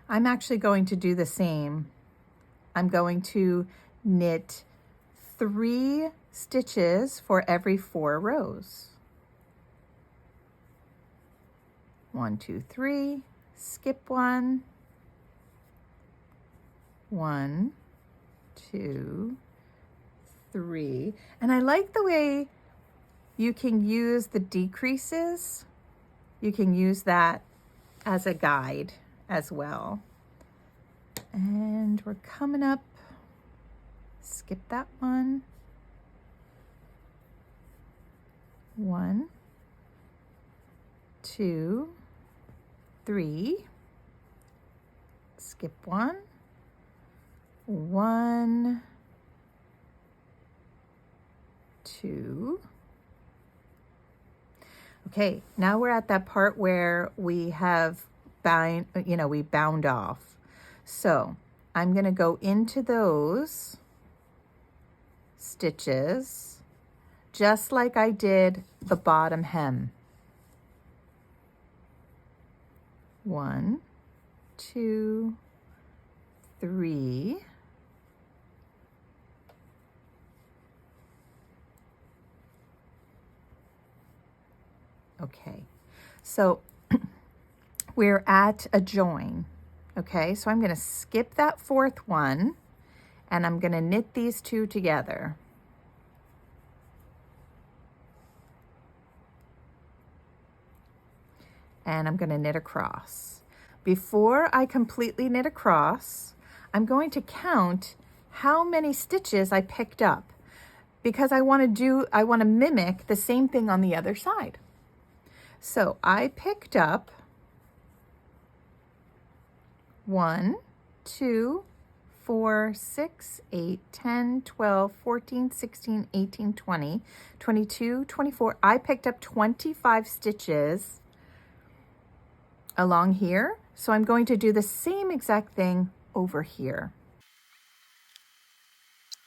I'm actually going to do the same. I'm going to knit 3 stitches for every 4 rows. 1, 2, 3, skip 1, 1, 2, 3. And I like the way you can use the decreases. You can use that as a guide as well. And we're coming up, skip that one. 1, 2, 3, skip 1, 1, 2. Okay, now we're at that part where we have we bound off. So I'm going to go into those stitches just like I did the bottom hem. 1, 2, 3. Okay, so we're at a join. Okay, so I'm going to skip that 4th one and I'm going to knit these 2 together. And I'm going to knit across. Before I completely knit across, I'm going to count how many stitches I picked up because I want to mimic the same thing on the other side. So I picked up 1, 2, 4, 6, 8, 10, 12, 14, 16, 18, 20, 22, 24. I picked up 25 stitches along here. So I'm going to do the same exact thing over here.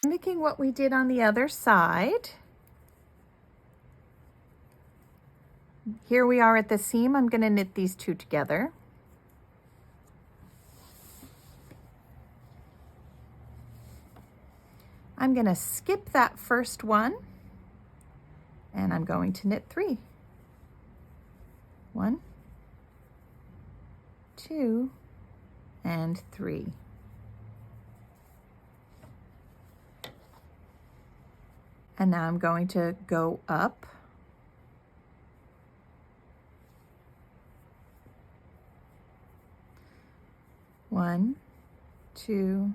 Mimicking what we did on the other side. Here we are at the seam. I'm going to knit these 2 together. I'm going to skip that first one and I'm going to knit 3. 1, 2, and 3. And now I'm going to go up. One, 2,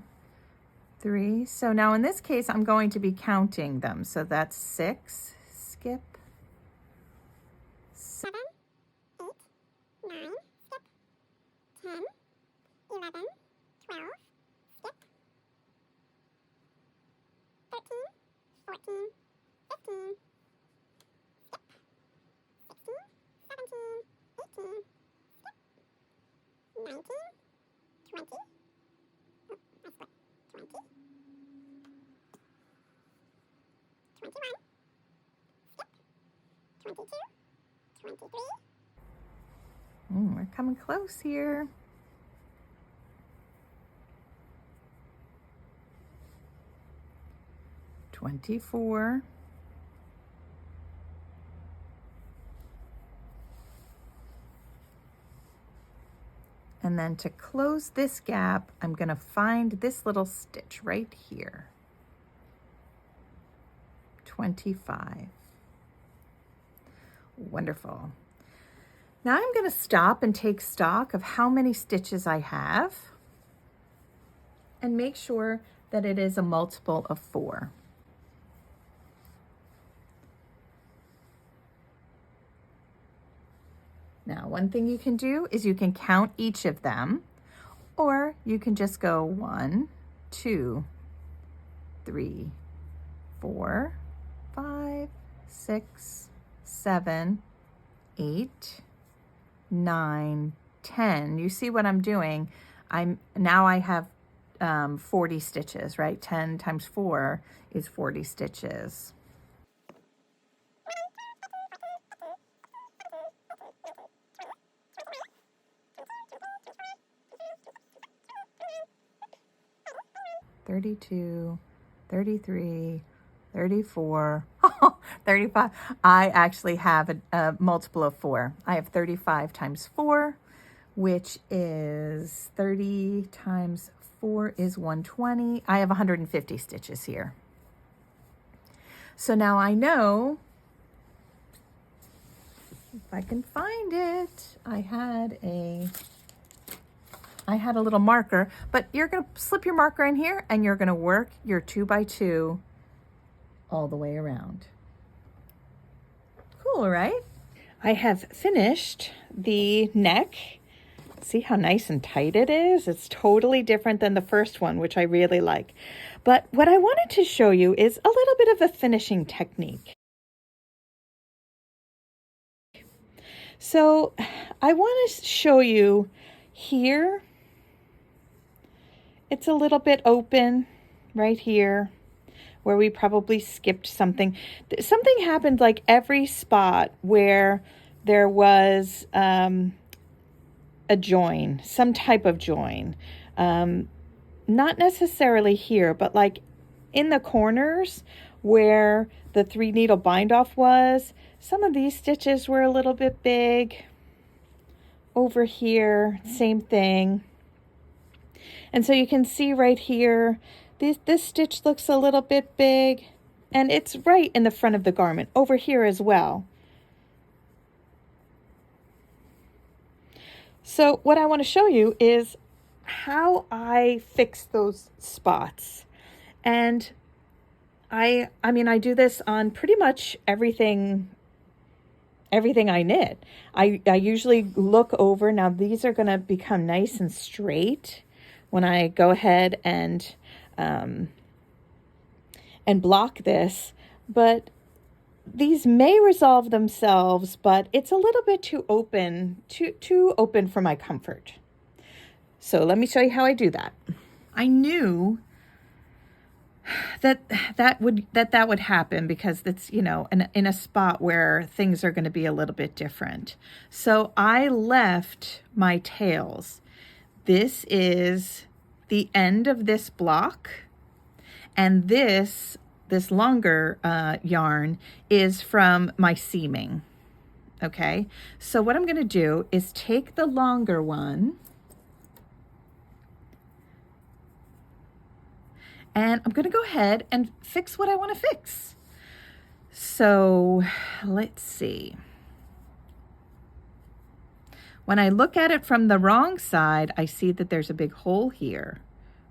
3. So now in this case, I'm going to be counting them. So that's 6, skip. 7, 8, 9, skip. 10, 11, 12, skip. 13, 14, 15, skip. 16, 17, 18, skip. 19, 20. Oh, I split. 20. 21. Skip. 22. 23. We're coming close here. 24. And then to close this gap, I'm going to find this little stitch right here. 25. Wonderful. Now I'm going to stop and take stock of how many stitches I have and make sure that it is a multiple of 4. Now, one thing you can do is you can count each of them, or you can just go 1, 2, 3, 4, 5, 6, 7, 8, 9, 10. You see what I'm doing? Now I have 40 stitches, right? 10 times 4 is 40 stitches. $32, $33, $34, 35. I actually have a multiple of 4. I have 35 times 4, which is 30 times 4 is 120. I have 150 stitches here. So now I know, if I can find it, I had a little marker, but you're going to slip your marker in here and you're going to work your 2 by 2 all the way around. Cool, right? I have finished the neck. See how nice and tight it is? It's totally different than the first one, which I really like. But what I wanted to show you is a little bit of a finishing technique. So I want to show you here. It's a little bit open right here where we probably skipped something. Something happened like every spot where there was a join, some type of join. Not necessarily here, but like in the corners where the 3 needle bind off was, some of these stitches were a little bit big. Over here, same thing. And so you can see right here, this stitch looks a little bit big, and it's right in the front of the garment, over here as well. So what I want to show you is how I fix those spots. And I mean, I do this on pretty much everything I knit. I usually look over. Now these are going to become nice and straight when I go ahead and block this, but these may resolve themselves, but it's a little bit too open, too open for my comfort. So let me show you how I do that. I knew that would happen because it's, you know, in a spot where things are going to be a little bit different. So I left my tails. This is the end of this block, and this longer yarn is from my seaming. Okay, so what I'm going to do is take the longer one and I'm going to go ahead and fix what I want to fix. So let's see. When I look at it from the wrong side, I see that there's a big hole here,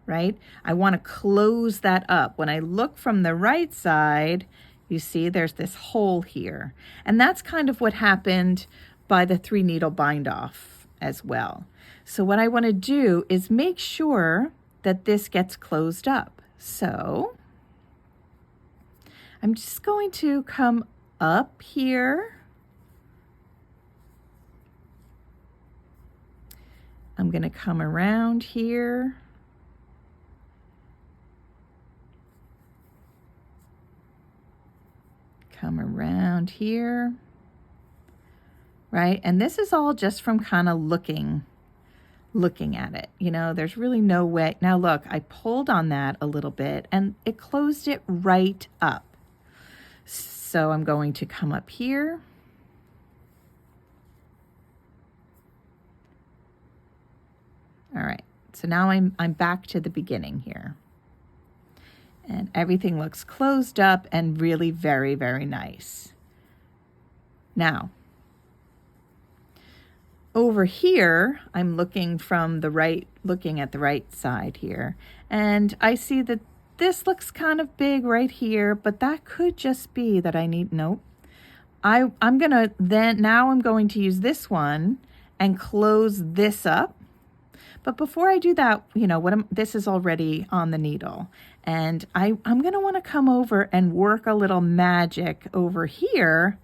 right? I want to close that up. When I look from the right side, you see there's this hole here. And that's kind of what happened by the 3 needle bind off as well. So what I want to do is make sure that this gets closed up. So I'm just going to come up here. I'm going to come around here. Come around here. Right? And this is all just from kind of looking at it. You know, there's really no way. Now look, I pulled on that a little bit and it closed it right up. So I'm going to come up here. All right, so now I'm back to the beginning here. And everything looks closed up and really very, very nice. Now, over here, I'm looking from the right, looking at the right side here. And I see that this looks kind of big right here, but that could just be that I need, nope. I'm going to use this one and close this up. But before I do that, you know, this is already on the needle. And I'm going to want to come over and work a little magic over here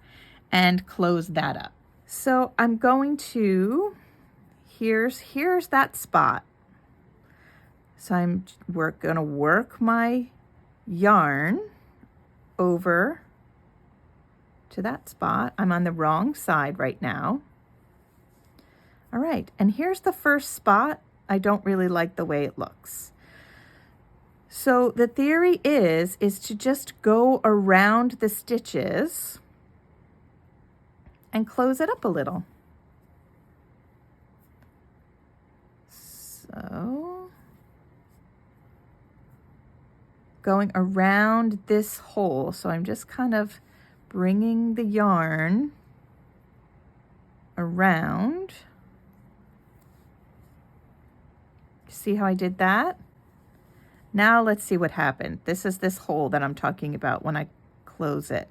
and close that up. So I'm going to, here's that spot. So we're going to work my yarn over to that spot. I'm on the wrong side right now. All right, and here's the first spot. I don't really like the way it looks. So the theory is to just go around the stitches and close it up a little. So going around this hole. So I'm just kind of bringing the yarn around. See how I did that? Now let's see what happened. This is this hole that I'm talking about when I close it.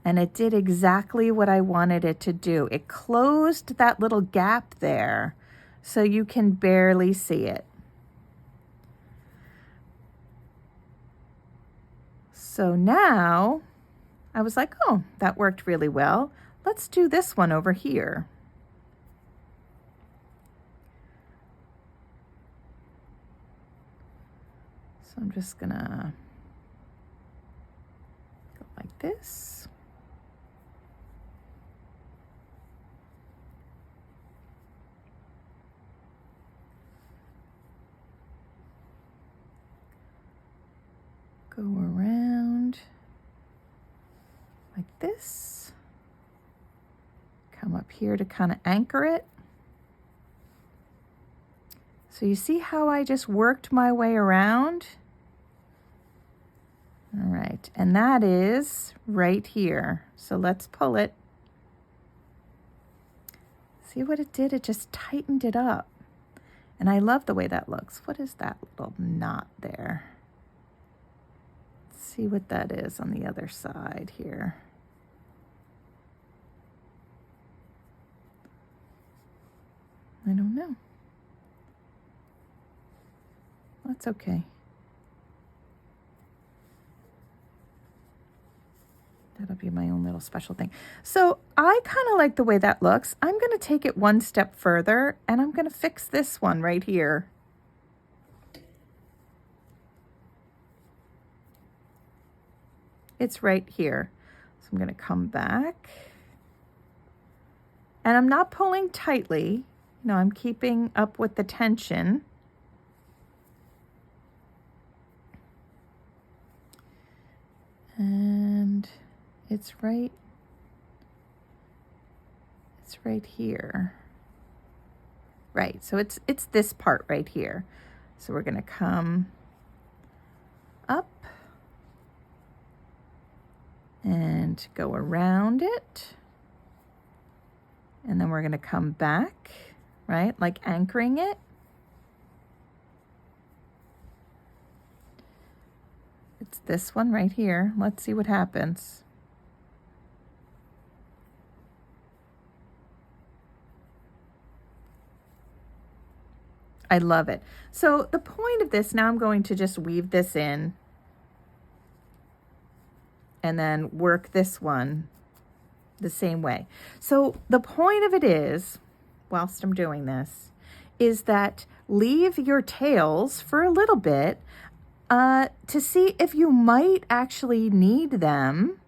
And it did exactly what I wanted it to do. It closed that little gap there so you can barely see it. So now I was like, oh, that worked really well. Let's do this one over here. So I'm just gonna go like this. Go around like this. Come up here to kind of anchor it. So you see how I just worked my way around? All right, and that is right here. So let's pull it. See what it did? It just tightened it up. And I love the way that looks. What is that little knot there? Let's see what that is on the other side here. I don't know. That's okay. That'll be my own little special thing. So I kind of like the way that looks. I'm going to take it one step further and I'm going to fix this one right here. It's right here. So I'm going to come back. And I'm not pulling tightly. You know, I'm keeping up with the tension. And it's right here. Right, so it's this part right here. So we're gonna come up and go around it. And then we're gonna come back, right? Like anchoring it. It's this one right here. Let's see what happens. I love it. So the point of this, now I'm going to just weave this in and then work this one the same way. So the point of it is, whilst I'm doing this, is that leave your tails for a little bit to see if you might actually need them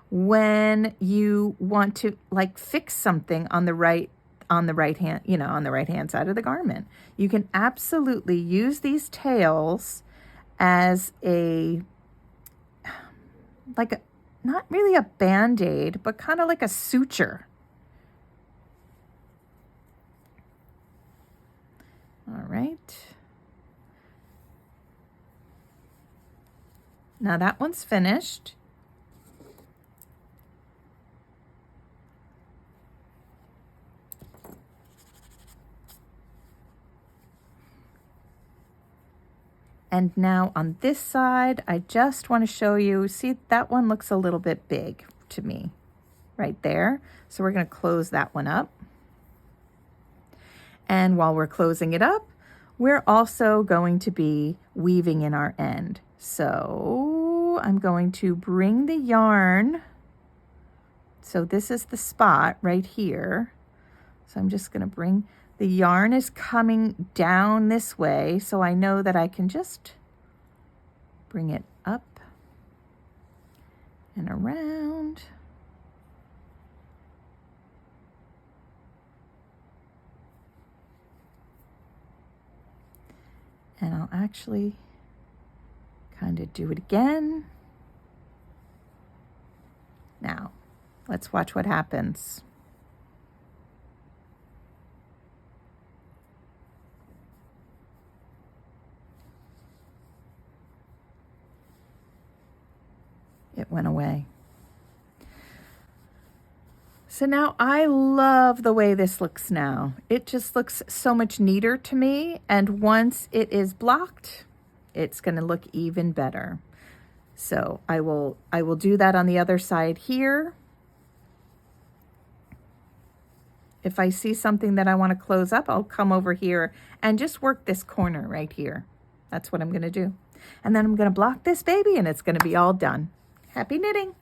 when you want to like fix something on the right hand, you know, on the right hand side of the garment. You can absolutely use these tails as a, like a, not really a band-aid, but kind of like a suture. All right. Now that one's finished. And now on this side, I just want to show you, see that one looks a little bit big to me right there. So we're going to close that one up. And while we're closing it up, we're also going to be weaving in our end. So I'm going to bring the yarn. So this is the spot right here. So I'm just going to bring, the yarn is coming down this way. So I know that I can just bring it up and around. And I'll actually kind of do it again. Now, let's watch what happens. It went away. So now I love the way this looks now. It just looks so much neater to me. And once it is blocked, it's going to look even better. So I will do that on the other side here. If I see something that I want to close up, I'll come over here and just work this corner right here. That's what I'm going to do. And then I'm going to block this baby and it's going to be all done. Happy knitting!